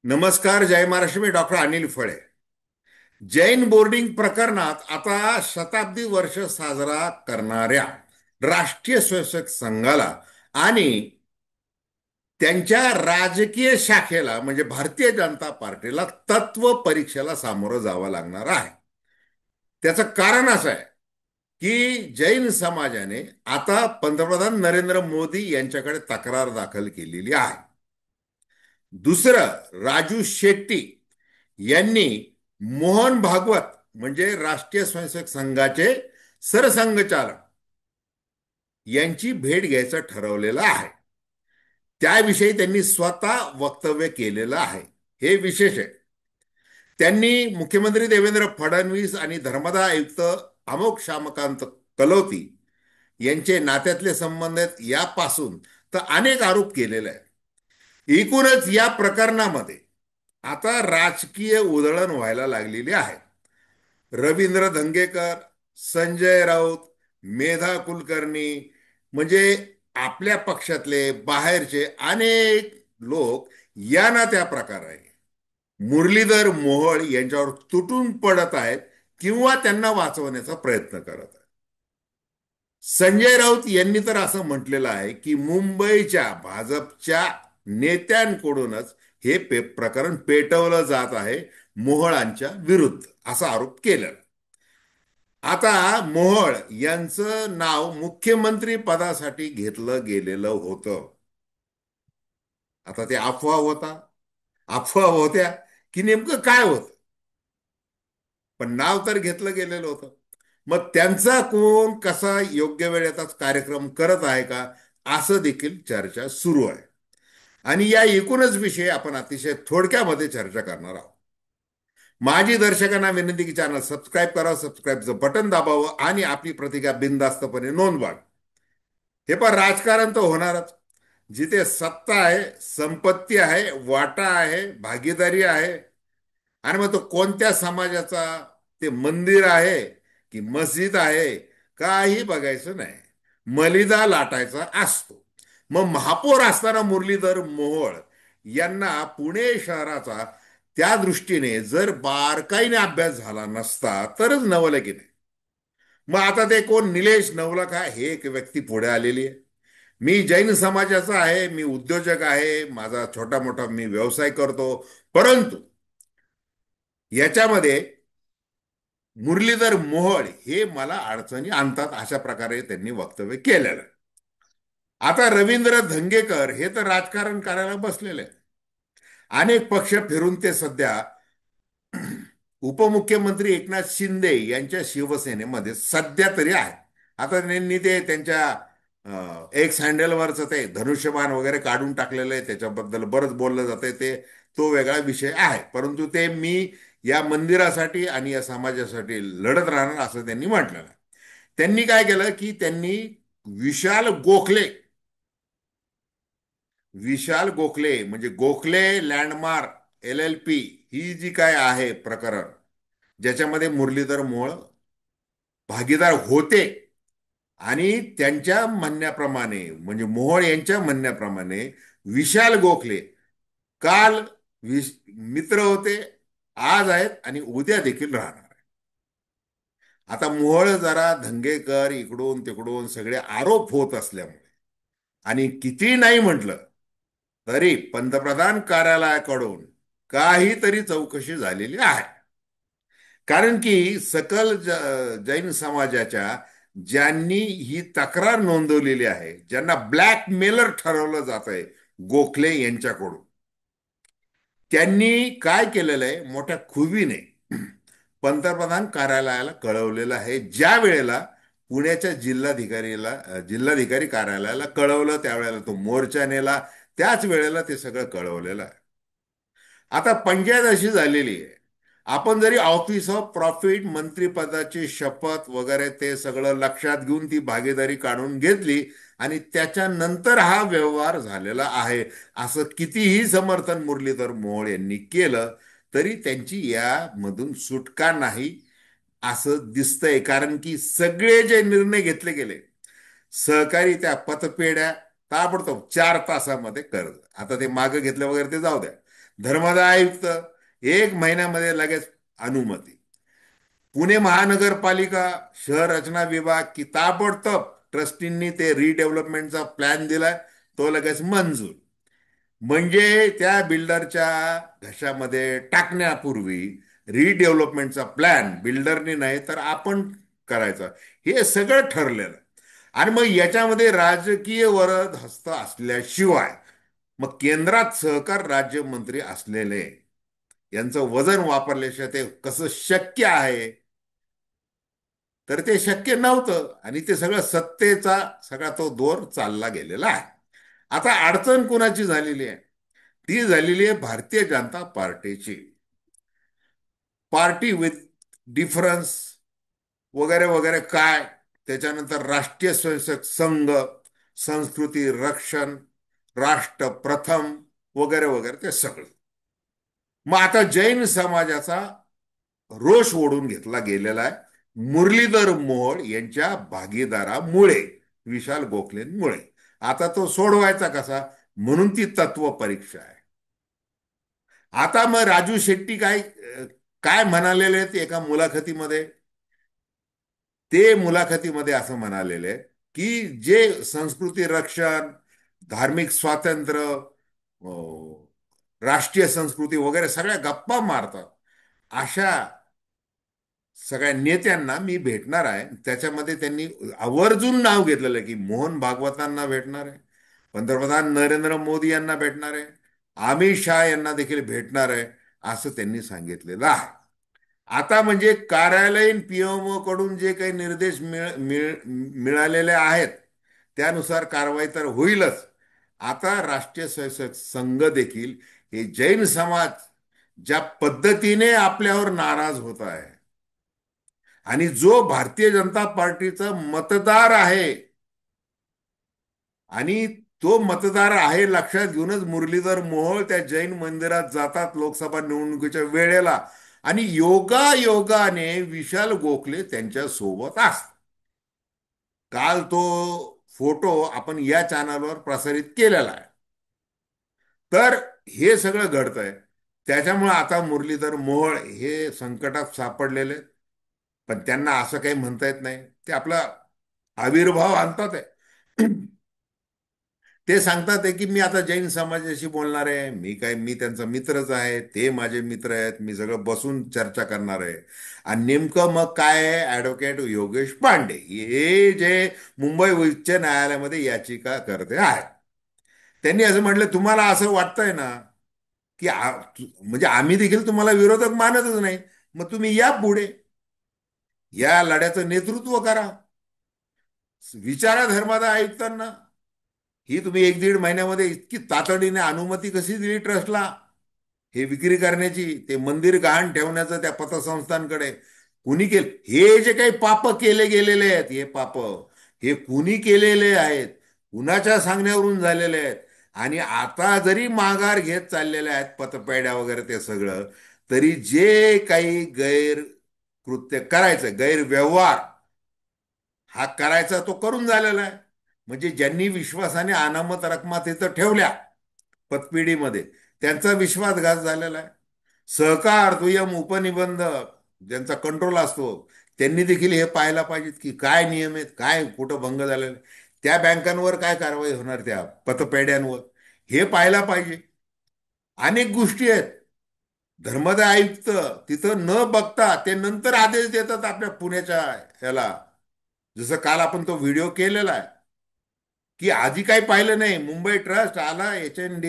नमस्कार. जय महाराष्ट्र. मी डॉक्टर अनिल फळे. जैन बोर्डिंग प्रकरणात आता शताब्दी वर्ष साजरा करणाऱ्या राष्ट्रीय स्वयंसेवक संघाला आणि त्यांच्या राजकीय शाखेला म्हणजे भारतीय जनता पार्टीला तत्व परीक्षेला सामोरं जावं लागणार आहे. त्याचं कारण असं आहे की जैन समाजाने आता पंतप्रधान नरेंद्र मोदी यांच्याकडे तक्रार दाखल केलेली आहे. दुसरं, राजू शेट्टी यांनी मोहन भागवत म्हणजे राष्ट्रीय स्वयंसेवक संघाचे सरसंघचालक यांची भेट घ्यायचं ठरवलेलं आहे. त्याविषयी त्यांनी स्वतः वक्तव्य केलेलं आहे. हे विशेष आहे. त्यांनी मुख्यमंत्री देवेंद्र फडणवीस आणि धर्मदाय आयुक्त अमोक शामकांत कलोती यांचे नात्यातले संबंध आहेत यापासून तर अनेक आरोप केलेले आहेत. एकूणच या प्रकरणामध्ये आता राजकीय उधळण व्हायला लागलेली आहे. रवींद्र धंगेकर, संजय राऊत, मेधा कुलकर्णी म्हणजे आपल्या पक्षातले बाहेरचे अनेक लोक यांना त्या प्रकारे मुरलीधर मोहोळ यांच्यावर तुटून पडत आहेत किंवा त्यांना वाचवण्याचा प्रयत्न करत आहेत. संजय राऊत यांनी तर असं म्हटलेलं आहे की मुंबईच्या भाजपच्या नेत्यांकडूनच हे प्रकरण पेटवलं जात आहे मोहोळांच्या विरुद्ध, असा आरोप केला. आता मोहोळ यांचं नाव मुख्यमंत्री पदासाठी घेतलं गेलेलं होतं. आता ते अफवा होत्या की नेमकं काय होतं, पण नाव तर घेतलं गेलेलं होतं. मग त्यांचा कोण कसा योग्य वेळेतच कार्यक्रम करत आहे का, असं देखील चर्चा सुरू आहे. आणि या एकूणच विषय आपण अतिशय थोडक्यामध्ये चर्चा करणार आहोत. माझी दर्शकांना विनंती की चॅनल सबस्क्राईब करा, सबस्क्राईबचं बटन दाबावं आणि आपली प्रतिक्रिया बिनधास्तपणे नोंदवा. हे पण राजकारण तर होणारच. जिथे सत्ता आहे, संपत्ती आहे, वाटा आहे, भागीदारी आहे, आणि मग तो कोणत्या समाजाचा, ते मंदिर आहे की मस्जिद आहे, काही बघायचं नाही. मलिदा लाटायचा असतो. मग महापौर असताना मुरलीधर मोहोळ यांना पुणे शहराचा त्या दृष्टीने जर बारकाईने अभ्यास झाला नसता तरच नवल की नाही. मग आता ते कोण, निलेश नवलखा हे एक व्यक्ती पुढे आलेली आहे. मी जैन समाजाचा आहे, मी उद्योजक आहे, माझा छोटा मोठा मी व्यवसाय करतो, परंतु याच्यामध्ये मुरलीधर मोहोळ हे मला अडचणी आणतात, अशा प्रकारे त्यांनी वक्तव्य केलेलं. आता रवींद्र धंगेकर हे तर राजकारण करायला बसलेले आहेत. अनेक पक्ष फिरून ते सध्या उपमुख्यमंत्री एकनाथ शिंदे यांच्या शिवसेनेमध्ये सध्या तरी आहे. आता त्यांनी ते त्यांच्या एक्स हँडलवरच ते धनुष्यबाण वगैरे काढून टाकलेलं आहे, त्याच्याबद्दल बरंच बोललं जातंय. ते तो वेगळा विषय आहे, परंतु ते मी या मंदिरासाठी आणि या समाजासाठी लढत राहणार असं त्यांनी म्हटलेलं आहे. त्यांनी काय केलं की त्यांनी विशाल गोखले विशाल गोखले म्हणजे गोखले लँडमार्क LLP ही जी काय आहे प्रकरण, ज्याच्यामध्ये मुरलीधर मोहोळ भागीदार होते, आणि त्यांच्या म्हणण्याप्रमाणे म्हणजे मोहोळ यांच्या म्हणण्याप्रमाणे विशाल गोखले काल मित्र होते, आज आहेत आणि उद्या देखील राहणार आहे. आता मोहोळ जरा धंगेकर इकडून तिकडून सगळे आरोप होत असल्यामुळे आणि किती नाही म्हटलं तरी पंतप्रधान कार्यालयाकडून काहीतरी चौकशी झालेली आहे. कारण की सकल जैन समाजाच्या ज्यांनी ही तक्रार नोंदवलेली आहे, ज्यांना ब्लॅकमेलर ठरवलं जात आहे गोखले यांच्याकडून, त्यांनी काय केलेलं आहे, मोठ्या खुबीने पंतप्रधान कार्यालयाला कळवलेलं आहे. ज्या वेळेला पुण्याच्या जिल्हाधिकारी कार्यालयाला कळवलं त्यावेळेला तो मोर्चा नेला, त्याच वेळेला ते सगळं कळवलेलं आहे. आता पंचायत अशी झालेली आहे, आपण जरी ऑफिस ऑफ प्रॉफिट मंत्रिपदाची शपथ वगैरे ते सगळं लक्षात घेऊन ती भागीदारी काढून घेतली आणि त्याच्यानंतर हा व्यवहार झालेला आहे असं कितीही समर्थन मुरलीधर मोहोळ यांनी केलं तरी त्यांची यामधून सुटका नाही असं दिसतंय. कारण की सगळे जे निर्णय घेतले गेले, सहकारी त्या पतपेढ्या ताबडतोब 4 तासामध्ये कर्ज, आता ते मागं घेतलं वगैरे ते जाऊ द्या, धर्मादाय आयुक्त, 1 महिन्यामध्ये लगेच अनुमती. पुणे महानगरपालिका शहर रचना विभाग की ताबडतोब ट्रस्टींनी ते रिडेव्हलपमेंटचा प्लॅन दिलाय, तो लगेच मंजूर. म्हणजे त्या बिल्डरच्या घशामध्ये टाकण्यापूर्वी रिडेव्हलपमेंटचा प्लॅन बिल्डरनी नाही तर आपण करायचा, हे सगळं ठरलेलं. आणि मग याच्यामध्ये राजकीय वरद हस्त असल्याशिवाय मग केंद्रात सहकार राज्यमंत्री असलेले यांचं वजन वापरल्याशिवाय ते कसं शक्य आहे? तर ते शक्य नव्हतं आणि ते सगळं सत्तेचा सगळा तो दोर चालला गेलेला आहे. आता अडचण कोणाची झालेली आहे? ती झालेली आहे भारतीय जनता पार्टीची. पार्टी विथ डिफरन्स वगैरे वगैरे काय, त्याच्यानंतर राष्ट्रीय स्वयंसेवक संघ, संस्कृती रक्षण, राष्ट्र प्रथम वगैरे वगैरे ते सगळं. मग आता जैन समाजाचा रोष ओढून घेतला गेलेला आहे मुरलीधर मोहोळ यांच्या भागीदारामुळे, विशाल गोखलेंमुळे. आता तो सोडवायचा कसा, म्हणून ती तत्व परीक्षा आहे. आता मग राजू शेट्टी काय काय म्हणालेले आहेत एका मुलाखतीमध्ये? ते मुलाखतीमध्ये असं म्हणालेले आहेत की जे संस्कृती रक्षण, धार्मिक स्वातंत्र्य, राष्ट्रीय संस्कृती वगैरे सगळ्या गप्पा मारतात अशा सगळ्या नेत्यांना मी भेटणार आहे. त्याच्यामध्ये त्यांनी आवर्जून नाव घेतलेलं आहे की मोहन भागवतांना भेटणार आहे, पंतप्रधान नरेंद्र मोदी यांना भेटणार आहे, अमित शहा यांना देखील भेटणार आहे, असं त्यांनी सांगितलेलं आहे. आता म्हणजे कार्यालयीन पीएमओ कडून जे काही निर्देश मिळालेले आहेत त्यानुसार कारवाई तर होईलच. आता राष्ट्रीय स्वयंसेवक संघ देखील हे जैन समाज ज्या पद्धतीने आपल्यावर नाराज होत आहे आणि जो भारतीय जनता पार्टीचा मतदार आहे आणि तो मतदार आहे लक्षात घेऊनच मुरलीधर मोहोळ त्या जैन मंदिरात जातात लोकसभा निवडणुकीच्या वेळेला आणि योगायोगाने विशाल गोखले त्यांच्या सोबत असतात. काल तो फोटो आपण या चॅनलवर प्रसारित केलेला आहे. तर हे सगळं घडतंय. त्याच्यामुळे आता मुरलीधर मोहोळ हे संकटात सापडलेले आहेत. पण त्यांना असं काही म्हणता येत नाही, ते आपला आविर्भाव आणतात आहे. ते सांगतात आहे की मी आता जैन समाजाशी बोलणार आहे, मी त्यांचा मित्रच आहे, ते माझे मित्र आहेत, मी सगळं बसून चर्चा करणार आहे. आणि नेमकं मग काय आहे, ॲडव्होकेट योगेश पांडे हे जे मुंबई उच्च न्यायालयामध्ये याचिका करते आहेत, त्यांनी असं म्हटलं तुम्हाला असं वाटतंय ना की म्हणजे आम्ही देखील तुम्हाला विरोधक मानतच नाही, मग तुम्ही या पुढे, या लढ्याचं नेतृत्व करा, विचारा धर्मादाय आयुक्तांना. ही तुम्ही 1-1.5 महिन्यामध्ये इतकी तातडीने अनुमती कशी दिली ट्रस्टला हे विक्री करण्याची, ते मंदिर गहाण ठेवण्याचं त्या पतसंस्थांकडे? कुणी केलं हे जे काही पाप केले गेलेले आहेत, हे पाप हे कुणी केलेले आहेत, कुणाच्या सांगण्यावरून झालेले आहेत? आणि आता जरी माघार घेत चाललेले आहेत पतपेढ्या वगैरे ते सगळं, तरी जे काही गैरकृत्य करायचं, गैरव्यवहार हा करायचा तो करून झालेला आहे. म्हणजे ज्यांनी विश्वासाने अनामत रकमा तिथं ठेवल्या पतपिढीमध्ये, त्यांचा विश्वासघात झालेला आहे. सहकार दुय्यम उपनिबंध ज्यांचा कंट्रोल असतो त्यांनी देखील हे पाहायला पाहिजेत की काय नियम आहेत, काय कुठं भंग झालेला आहे, त्या बँकांवर काय कारवाई होणार, त्या पतपेढ्यांवर हे पाहायला पाहिजे. अनेक गोष्टी आहेत. धर्मादाय आयुक्त तिथं न बघता ते नंतर आदेश देतात आपल्या पुण्याच्या ह्याला. जसं काल आपण तो व्हिडिओ केलेला आहे की आधी काही पाहिलं नाही, मुंबई ट्रस्ट आला, HND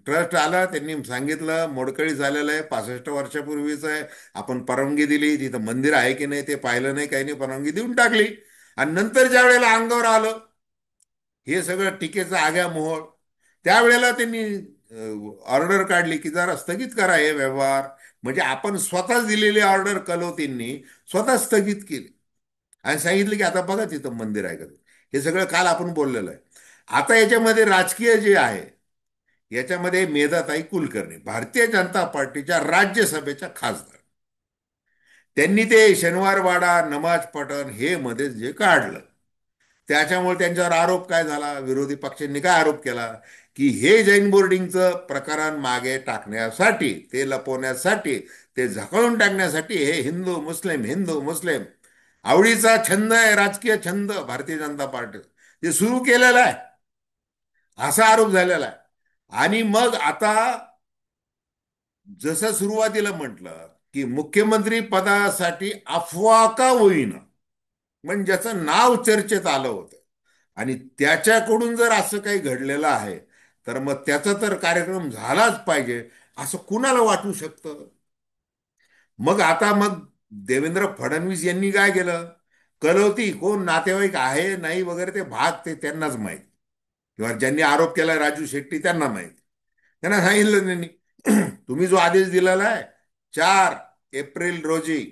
ट्रस्ट आला, त्यांनी सांगितलं मोडकळी झालेलं आहे, 65 वर्षापूर्वीच आहे, आपण परवानगी दिली, तिथं मंदिर आहे की नाही ते पाहिलं नाही, काही नाही, परवानगी देऊन टाकली. आणि नंतर ज्या वेळेला अंगावर आलं हे सगळं टीकेचा आग्या मोहोळ, त्यावेळेला त्यांनी ऑर्डर काढली की जरा स्थगित करा हे व्यवहार. म्हणजे आपण स्वतःच दिलेली ऑर्डर कलोतींनी स्वतः स्थगित केली आणि सांगितलं की आता बघा तिथं मंदिर आहे का. हे सगळं काल आपण बोललेलं आहे. आता याच्यामध्ये राजकीय जे आहे, याच्यामध्ये मेधाताई कुलकर्णी भारतीय जनता पार्टीच्या राज्यसभेच्या खासदार, त्यांनी ते शनिवारवाडा नमाज पठण हे मध्ये जे काढलं त्याच्यामुळे त्यांच्यावर आरोप काय झाला, विरोधी पक्षांनी काय आरोप केला की हे जैन बोर्डिंगचं प्रकरण मागे टाकण्यासाठी, ते लपवण्यासाठी, ते झकळून टाकण्यासाठी हे हिंदू मुस्लिम आवडीचा छंद आहे, राजकीय छंद भारतीय जनता पार्टी ते सुरू केलेला आहे, असा आरोप झालेला आहे. आणि मग आता जसं सुरुवातीला म्हटलं की मुख्यमंत्री पदासाठी अफवा का होईना, म्हणजे ज्याचं नाव चर्चेत आलं होतं आणि त्याच्याकडून जर असं काही घडलेलं आहे, तर मग त्याचा तर कार्यक्रम झालाच पाहिजे असं कुणाला वाटू शकतं? मग देवेंद्र फडणवीस यांनी काय केलं, कलवती कोण नातेवाईक आहे नाही वगैरे ते भाग ते त्यांनाच माहीत, किंवा ज्यांनी आरोप केला राजू शेट्टी त्यांना माहीत. त्यांना सांगितलं त्यांनी तुम्ही जो आदेश दिलेला आहे 4 एप्रिल रोजी,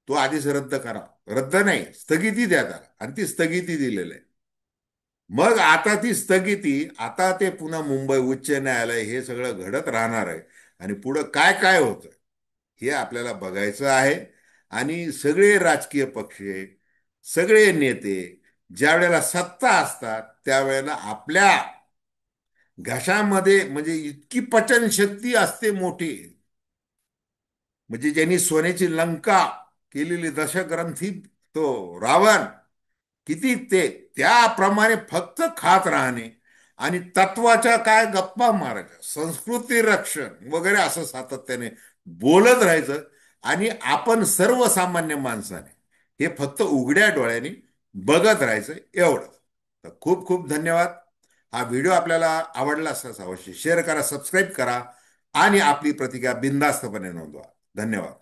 तो आदेश रद्द करा. रद्द नाही, स्थगिती द्या त्याला, आणि ती स्थगिती दिलेली आहे. मग आता ती स्थगिती, आता ते पुन्हा मुंबई उच्च न्यायालय हे सगळं घडत राहणार आहे. आणि पुढं काय काय होतं हे आपल्याला बघायचं आहे. आणि सगळे राजकीय पक्ष, सगळे नेते ज्या वेळेला सत्ता असतात त्यावेळेला आपल्या घशामध्ये म्हणजे इतकी पचनशक्ती असते मोठी, म्हणजे ज्यांनी सोन्याची लंका केलेली दशग्रंथी तो रावण, किती ते त्याप्रमाणे फक्त खात राहणे आणि तत्वाच्या काय गप्पा मारायच्या, संस्कृती रक्षण वगैरे असं सातत्याने बोलत राहायचं. आणि आपण सर्वसामान्य माणसाने हे फक्त उघड्या डोळ्यांनी बघत राहायचं एवढं. तर खूप खूप धन्यवाद. हा व्हिडिओ आपल्याला आवडला असल्यास अवश्य शेअर करा, सबस्क्राईब करा आणि आपली प्रतिक्रिया बिनधास्तपणे नोंदवा. धन्यवाद.